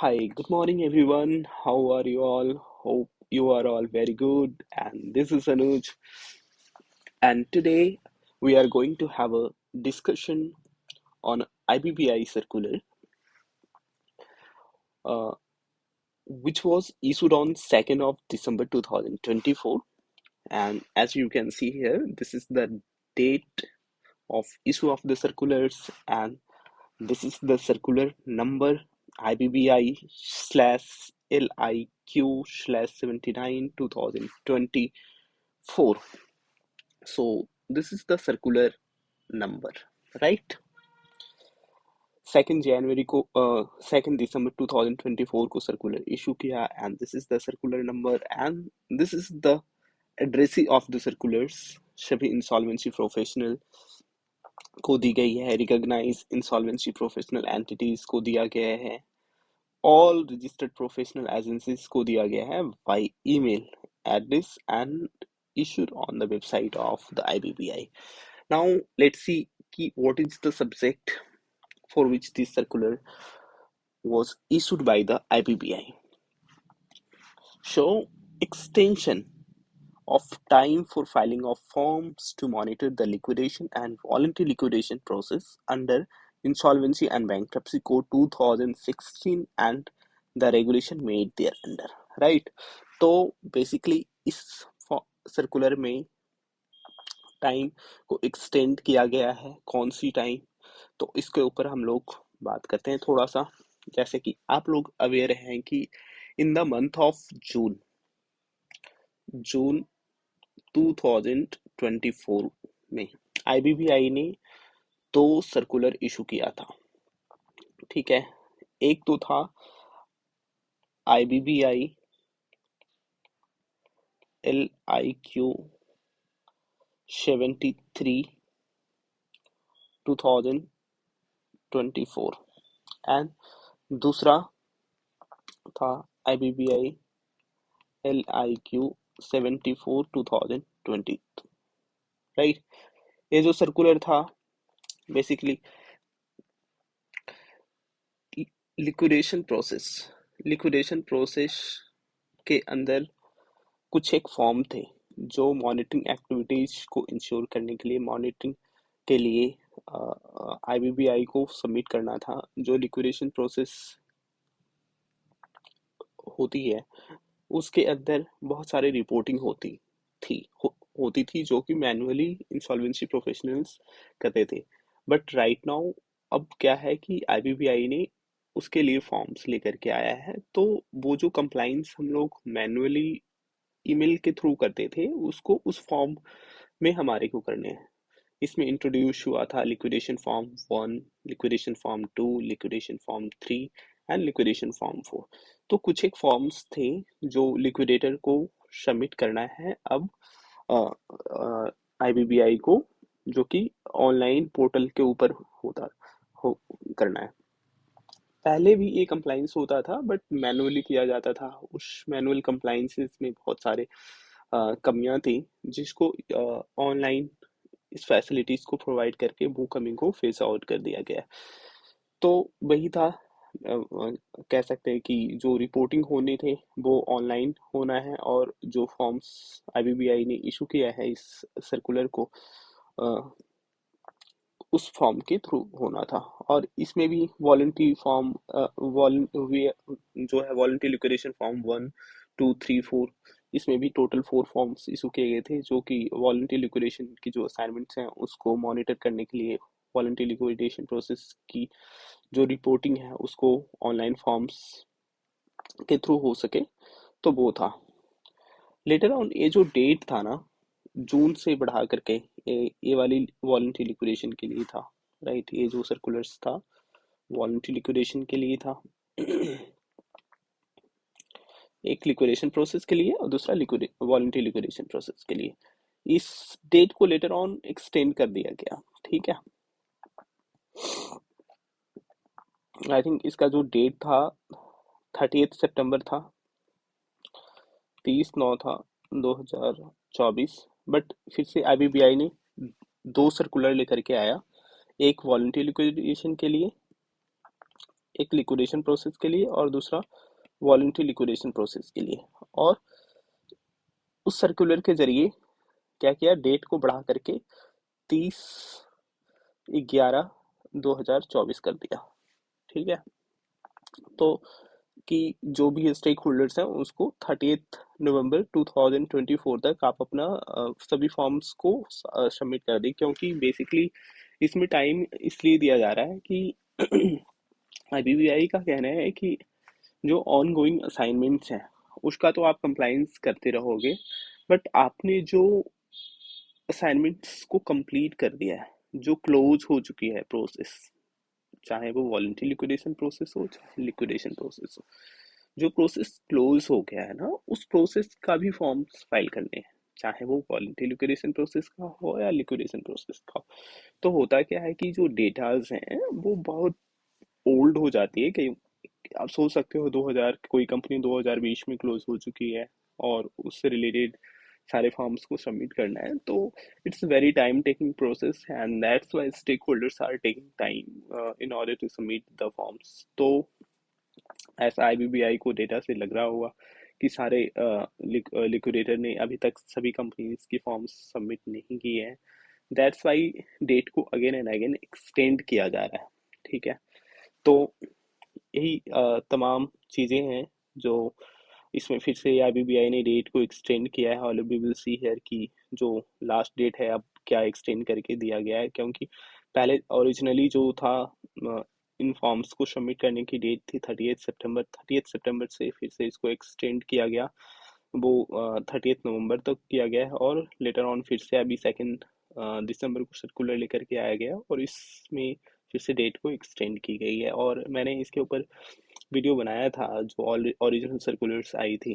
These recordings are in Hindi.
Hi, good morning everyone. How are you all? Hope you are all very good. And this is Anuj. And today we are going to have a discussion on IBBI circular, uh, which was issued on 2nd of December 2024. And as you can see here, this is the date of issue of the circulars, and this is the circular number IBBI slash LIQ slash 79 2024. So this is the circular number, right? 2nd January को 2nd December 2024 को circular issue किया, and this is the circular number and this is the addressee of the circulars. सभी insolvency professional को दी गई है, recognize insolvency professional entities को दिया गया है, all registered professional agencies को दिया गया है by email address and issued on the website of the IBBI. Now let's see what is the subject for which this circular was issued by the IBBI. So extension of time for filing of forms to monitor the liquidation and voluntary liquidation process under Insolvency and Bankruptcy Code 2016 and the regulation made thereunder, right? तो basically इस circular में टाइम को एक्सटेंड किया गया है, कौन सी टाइम, तो इसके ऊपर हम लोग बात करते हैं थोड़ा सा। जैसे कि आप लोग अवेयर हैं कि in the month of June 2024 में आईबीबीआई ने दो सर्कुलर इशू किया था, ठीक है। एक तो था आईबीबीआई LIQ 73 2024 एंड दूसरा था आईबीबीआई LIQ 74 2020, राइट। ये जो सर्कुलर था बेसिकली लिक्विडेशन प्रोसेस के अंदर कुछ एक फॉर्म थे जो मॉनिटरिंग एक्टिविटीज को इंश्योर करने के लिए, मॉनिटरिंग के लिए आईबीबीआई को सबमिट करना था। जो लिक्विडेशन प्रोसेस होती है उसके अंदर बहुत सारे रिपोर्टिंग होती थी जो कि मैनुअली इंसॉल्वेंसी प्रोफेशनल्स करते थे। बट राइट नाउ अब क्या है कि आईबीबीआई ने उसके लिए फॉर्म्स लेकर के आया है, तो वो जो कंप्लाइंस हम लोग मैनुअली ईमेल के थ्रू करते थे उसको उस फॉर्म में हमारे को करने हैं। इसमें इंट्रोड्यूस हुआ था liquidation form 1, liquidation form 2, liquidation form 3 and liquidation form 4। तो कुछ एक फॉर्म्स थे जो लिक्विडेटर को सबमिट करना है अब आईबीबीआई को, जो कि ऑनलाइन पोर्टल के ऊपर होता हो करना है। पहले भी ये कंप्लाइंस होता था बट मैनुअली किया जाता था। उस मैनुअल कंप्लाइंसेस में बहुत सारे कमियां थी जिसको ऑनलाइन इस फैसिलिटीज को प्रोवाइड करके वो कमी को फेस आउट कर दिया गया। तो वही था, कह सकते हैं कि जो रिपोर्टिंग होने थे वो ऑनलाइन होना है, और जो फॉर्म्स आईबीबीआई ने इशू किया है इस सर्कुलर को उस फॉर्म के थ्रू होना था। और इसमें भी वॉलंटरी फॉर्म जो है वॉलंटरी लिक्विडेशन फॉर्म 1, 2, 3, 4, इसमें भी टोटल 4 फॉर्म्स इशू किए गए थे जो कि वॉलंटरी लिक्विडेशन की जो असाइनमेंट्स हैं उसको मॉनिटर करने के लिए, वॉलंटरी लिक्विडेशन प्रोसेस की जो रिपोर्टिंग है उसको ऑनलाइन फॉर्म्स के थ्रू हो सके, तो वो था। लेटर ऑन ये जो डेट था ना, जून से बढ़ा करके ये वाली वॉलंटरी लिक्विडेशन के लिए था, राइट। ये जो सर्कुलर्स था वॉलंटरी लिक्विडेशन के लिए था। एक लिक्विडेशन प्रोसेस के लिए और दूसरा वॉलंटरी लिक्विडेशन प्रोसेस के लिए। इस डेट को लेटर ऑन एक्सटेंड कर दिया गया, ठीक है। आई थिंक इसका जो डेट था 30 सितंबर था, 30/9 था 2024। बट फिर से आईबीबीआई ने दो सर्कुलर लेकर के आया, एक वॉलंटरी लिक्विडेशन के लिए, एक लिक्विडेशन प्रोसेस के लिए और दूसरा वॉलंटरी लिक्विडेशन प्रोसेस के लिए। और उस सर्कुलर के जरिए क्या किया, डेट को बढ़ा करके 30/11/2024 कर दिया। ठीक है, तो कि जो भी स्टेक होल्डर्स हैं उसको 30 नवंबर 2024 तक आप अपना सभी फॉर्म्स को सबमिट कर दें, क्योंकि बेसिकली इसमें टाइम इसलिए दिया जा रहा है कि आईबीबीआई का कहना है कि जो ऑन गोइंग असाइनमेंट्स हैं उसका तो आप कंप्लाइंस करते रहोगे, बट आपने जो असाइनमेंट्स को कंप्लीट कर दिया है, जो क्लोज हो चुकी है प्रोसेस, चाहे वो वॉलंटरी लिक्विडेशन प्रोसेस हो चाहे लिक्विडेशन प्रोसेस हो, जो प्रोसेस क्लोज हो गया है ना, उस प्रोसेस का भी फॉर्म्स फाइल करने हैं, चाहे वो वॉलंटरी लिक्विडेशन प्रोसेस का हो या लिक्विडेशन प्रोसेस का हो। तो होता क्या है कि जो डेटाज हैं वो बहुत ओल्ड हो जाती है, कि आप सोच सकते हो 2000 कोई कंपनी 2020 में क्लोज हो चुकी है और उससे रिलेटेड सारे फॉर्म्स को सबमिट करना है, तो it's very time taking process and that's why stakeholders are taking time in order to submit the forms. तो ऐसा आईबीबीआई को डेटा से लग रहा होगा कि सारे लिक्विडेटर ने अभी तक सभी कंपनीज की फॉर्म्स सबमिट नहीं किए हैं, दैट्स वाई डेट को अगेन एंड अगेन एक्सटेंड किया जा रहा है। ठीक है, तो यही तमाम चीज़ें हैं जो इसमें फिर से आईबीबीआई ने डेट को एक्सटेंड किया है, और वी विल सी हियर कि जो लास्ट डेट है अब क्या एक्सटेंड करके दिया गया है, क्योंकि पहले ओरिजिनली जो था इन फॉर्म्स को सबमिट करने की डेट थी 30 सितंबर, 30 सितंबर से फिर से इसको एक्सटेंड किया गया, वो 30 नवंबर तक किया गया है, और लेटर ऑन फिर से अभी 2 दिसंबर को सर्कुलर लेकर के आया गया और इसमें फिर से डेट को एक्सटेंड की गई है। और मैंने इसके ऊपर वीडियो बनाया था जो ओरिजिनल सर्कुलर्स आई थी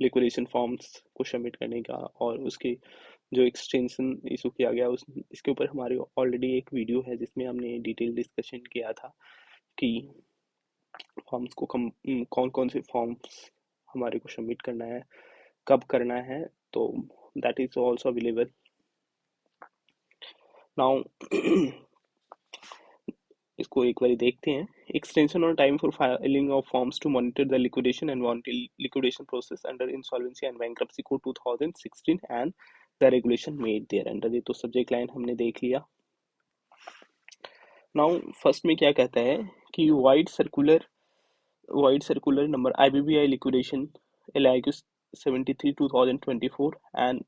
लिक्विडेशन फॉर्म्स को सबमिट करने का, और उसकी जो एक्सटेंशन इशू किया गया उस इसके ऊपर हमारी ऑलरेडी एक वीडियो है जिसमें हमने डिटेल डिस्कशन किया था कि फॉर्म्स को कौन कौन से फॉर्म्स हमारे को सबमिट करना है, कब करना है, तो that is also available now. इसको एक बार देखते हैं। Extension on time for filing of forms to monitor the liquidation and warranty liquidation process under insolvency and bankruptcy code 2016 and the regulation made there under. ये तो सब्जेक्ट लाइन हमने देख लिया। नाउ फर्स्ट में क्या कहता है कि wide circular number IBBI liquidation LIQ 73 2024 and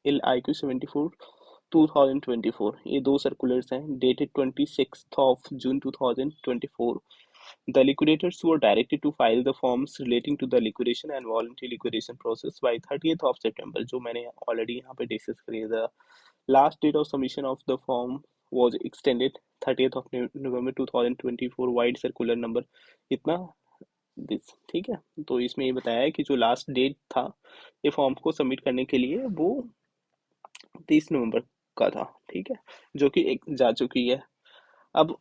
LIQ 74 2024, ये दो सर्कुलर्स हैं dated 26 June 2024। The liquidators were directed to file the forms relating to the liquidation and voluntary liquidation process by 30th of September, जो मैंने ऑलरेडी यहाँ पे डिस्कस करी है। Last date of submission of the form was extended 30th of November 2024 vide circular number इतना दिस। ठीक है, तो इसमें ये बताया है कि जो लास्ट डेट था ये फॉर्म को सबमिट करने के लिए वो 30 नवंबर का था। ठीक है, जो कि एक जा चुकी है। अब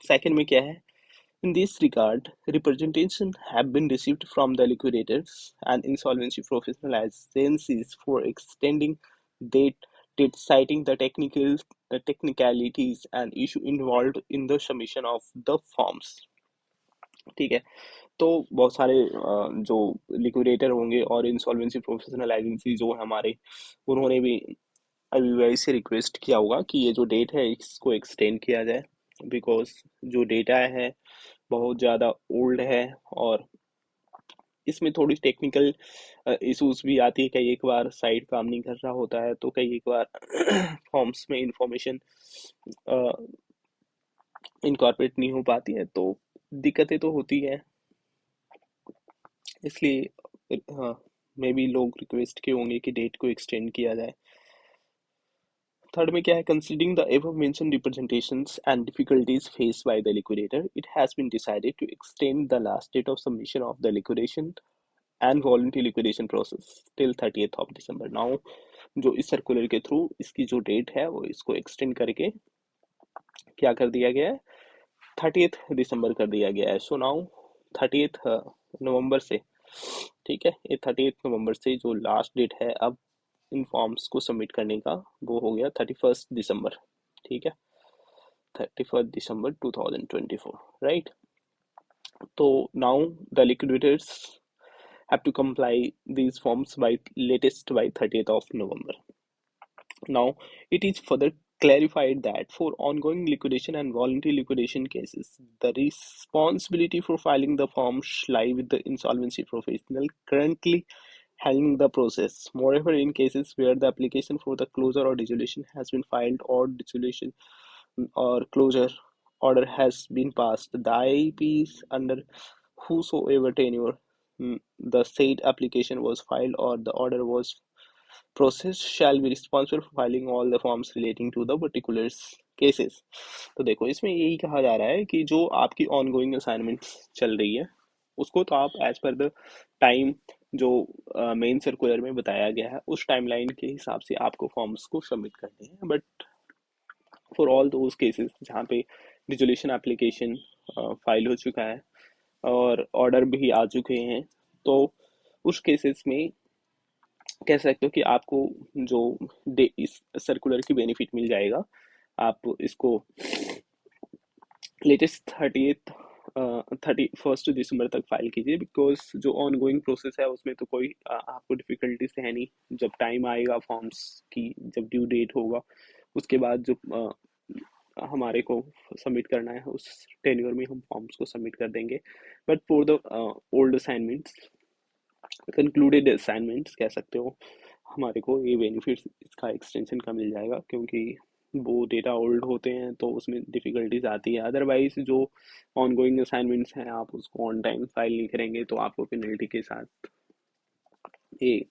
सेकंड में क्या है, in this regard, representation have been received from the liquidators and insolvency professional agencies for extending date, citing the technicalities and issue involved in the submission of the forms। ठीक है, तो बहुत सारे जो लिक्विडेटर होंगे और इंसॉल्वेंसी प्रोफेशनल एजेंसी जो हमारे, उन्होंने भी आईबीआई से रिक्वेस्ट किया होगा कि ये जो डेट है इसको एक्सटेंड किया जाए, बिकॉज जो डेटा है बहुत ज़्यादा ओल्ड है और इसमें थोड़ी टेक्निकल इश्यूज भी आती है। कई एक बार साइट काम नहीं कर रहा होता है, तो कई एक बार फॉर्म्स में इंफॉर्मेशन इनकॉर्पोरेट नहीं हो पाती है, तो दिक्कतें तो होती है। इसलिए हाँ, मे बी लोग रिक्वेस्ट किए होंगे कि डेट को एक्सटेंड किया जाए। थर्ड में क्या है, considering the above mentioned representations and difficulties faced by the liquidator, it has been decided to extend the last date of submission of the liquidation and voluntary liquidation process till 30th of December। Now जो इस सर्कुलर के थ्रू इसकी जो डेट है वो इसको एक्सटेंड करके क्या कर दिया गया है, 30th दिसंबर कर दिया गया है। सो नाउ 30th नवंबर से, ठीक है, ये 30th नवंबर से जो लास्ट डेट है अब इन फॉर्म्स को सबमिट करने का वो हो गया 31st दिसंबर। ठीक है, 31st December 2024, right? So now the liquidators have to comply these forms by latest by 30th of November. Now, it is further clarified that for ongoing liquidation and voluntary liquidation cases, the responsibility for filing the forms lie with the insolvency professional currently handling the process. Moreover, in cases where the application for the closure or dissolution has been filed or dissolution or closure order has been passed, the IPs under whosoever tenure the said application was filed or the order was process shall be responsible for filing all the forms relating to the particulars cases. तो देखो इसमें यही कहा जा रहा है कि जो आपकी ऑनगोइंग असाइनमेंट चल रही है उसको तो आप एज पर द टाइम जो मेन सर्कुलर में बताया गया है उस टाइमलाइन के हिसाब से आपको फॉर्म्स को सबमिट करने हैं, but for all those cases जहाँ पे डिजोल्यूशन एप्लीकेशन फाइल हो चुका है और ऑर्डर भी आ चुके हैं, तो उस केसेस में कह सकते हो कि आपको जो इस सर्कुलर की बेनिफिट मिल जाएगा। आप इसको लेटेस्ट 31st दिसंबर तक फाइल कीजिए, बिकॉज जो ऑन गोइंग प्रोसेस है उसमें तो कोई आपको डिफिकल्टीज है नहीं। जब टाइम आएगा फॉर्म्स की, जब ड्यू डेट होगा उसके बाद जो हमारे को सबमिट करना है उस टेन्योर में हम फॉर्म्स को सबमिट कर देंगे। But for the old assignments, concluded assignments कह सकते हो, हमारे को ये बेनिफिट्स इसका एक्सटेंशन का मिल जाएगा, क्योंकि वो डेटा ओल्ड होते हैं तो उसमें डिफ़िकल्टीज आती है। अदरवाइज जो ऑनगोइंग असाइनमेंट्स हैं आप उसको ऑन टाइम फाइल नहीं करेंगे तो आपको पेनल्टी के साथ ये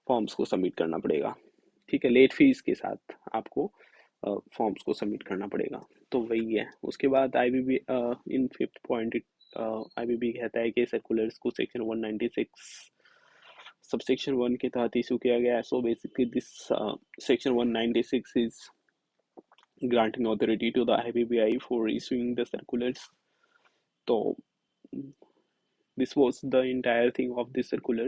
फॉर्म्स को सबमिट करना पड़ेगा। ठीक है, लेट फीस के साथ आपको फॉर्म्स को सबमिट करना पड़ेगा। तो वही है। उसके बाद IBB in fifth point IBB कहता है कि सर्कुलर्स को सेक्शन 196 सबसेक्शन 1 के तहत इशू किया गया है। So basically this section 196 is granting authority to the IBBI for issuing the circulars. So this was the entire thing of this circular.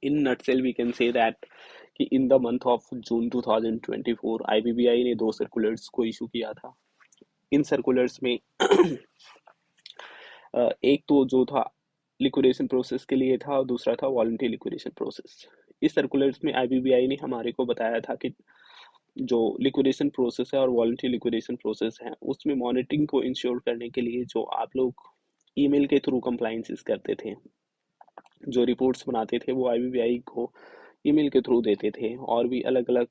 In nutshell, we can say that कि in the month of June 2024 IBBI ने दो सर्कुलर्स को इशू किया था। इन सर्कुलर्स में एक तो जो था लिक्विडेशन प्रोसेस के लिए था और दूसरा था वॉलंटरी लिक्विडेशन प्रोसेस। इस सर्कुलर्स में आईबीबीआई ने हमारे को बताया था कि जो लिक्विडेशन प्रोसेस है और वॉलंटरी लिक्विडेशन प्रोसेस है उसमें मॉनिटरिंग को इंश्योर करने के लिए जो आप लोग ईमेल के थ्रू कंप्लाइंसेस करते थे, जो रिपोर्ट्स बनाते थे वो आईबीबीआई को ईमेल के थ्रू देते थे, और भी अलग अलग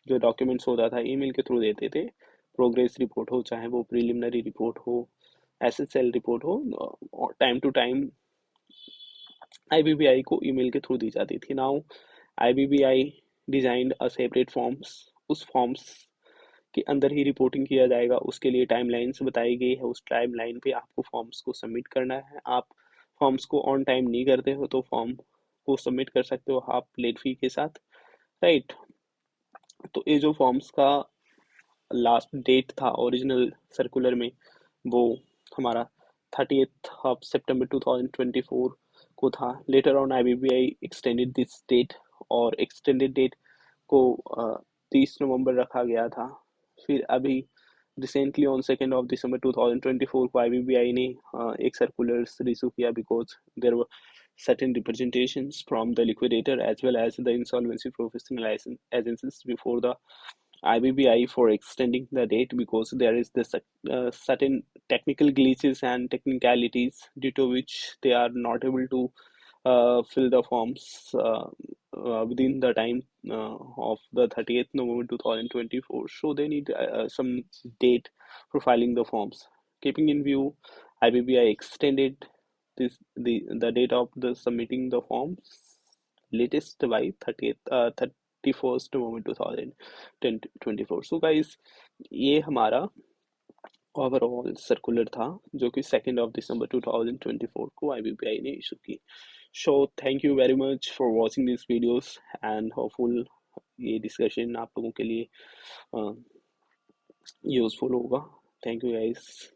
जो डॉक्यूमेंट्स होता था ईमेल के थ्रू देते थे। प्रोग्रेस रिपोर्ट हो, चाहे वो प्रिलिमिनरी रिपोर्ट हो, एसएसएल रिपोर्ट हो, टाइम टू टाइम आईबीबीआई को ईमेल के थ्रू दी जाती थी। Now IBBI designed a separate forms, उस फॉर्म्स के अंदर ही रिपोर्टिंग किया जाएगा। उसके लिए टाइमलाइंस बताई गई है, उस टाइमलाइन पे आपको फॉर्म्स को सबमिट करना है। आप फॉर्म्स को ऑन टाइम नहीं करते हो तो फॉर्म को सबमिट कर सकते हो आप लेट फी के साथ, राइट। तो ये जो फॉर्म्स का लास्ट डेट था ओरिजिनल सर्कुलर में वो हमारा 30th of September 2024 को था। Later on IBBI extended this date, और एक्सटेंडेड डेट को 30 नवंबर रखा गया था। फिर अभी recently on 2nd of December 2024 को आईबीबीआई ने एक सर्कुलर इशू किया, because there were certain representations from the liquidator as well as the insolvency professional agencies before the IBBI for extending the date, because there is this certain technical glitches and technicalities due to which they are not able to fill the forms within the time of the 30th November 2024. So they need some date for filing the forms. Keeping in view, IBBI extended the date of the submitting the forms latest by 31st November 2024. So guys ये हमारा ओवरऑल सर्कुलर था जो कि 2nd of December 2024 को आईबीपीआई ने इशू की। So thank you very much for watching this videos and hopeful ये डिस्कशन आप लोगों के लिए यूजफुल होगा। Thank you guys.